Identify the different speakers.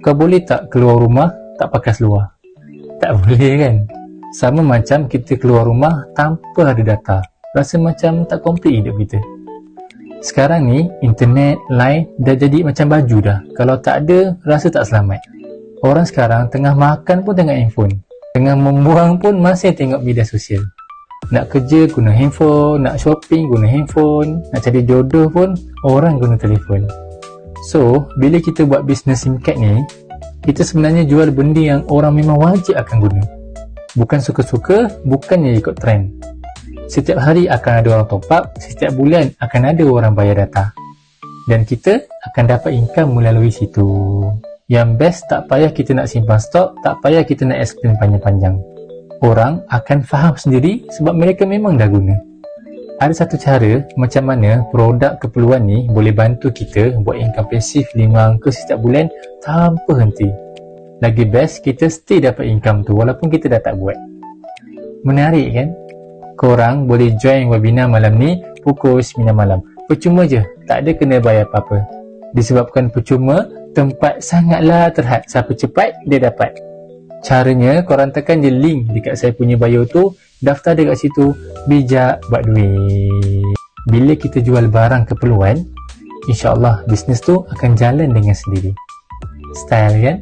Speaker 1: Kau boleh tak keluar rumah tak pakai seluar? Tak boleh kan? Sama macam kita keluar rumah tanpa ada data. Rasa macam tak komplit hidup kita. Sekarang ni, internet, line dah jadi macam baju dah. Kalau tak ada, rasa tak selamat. Orang sekarang tengah makan pun tengok handphone. Tengah membuang pun masih tengok media sosial. Nak kerja guna handphone, nak shopping guna handphone, nak cari jodoh pun orang guna telefon. So, bila kita buat bisnes SIM card ni, kita sebenarnya jual benda yang orang memang wajib akan guna. Bukan suka-suka, bukannya ikut trend. Setiap hari akan ada orang top up, setiap bulan akan ada orang bayar data. Dan kita akan dapat income melalui situ. Yang best, tak payah kita nak simpan stok, tak payah kita nak explain panjang-panjang. Orang akan faham sendiri sebab mereka memang dah guna. Ada satu cara macam mana produk keperluan ni boleh bantu kita buat income pasif 5 angka setiap bulan tanpa henti. Lagi best, kita stay dapat income tu walaupun kita dah tak buat. Menarik kan? Korang boleh join webinar malam ni pukul 9 malam. Percuma je, tak ada kena bayar apa-apa. Disebabkan percuma, tempat sangatlah terhad. Siapa cepat, dia dapat. Caranya, korang tekan je link dekat saya punya bio tu, daftar dekat situ, bijak buat duit. Bila kita jual barang keperluan, insyaAllah bisnes tu akan jalan dengan sendiri. Style kan?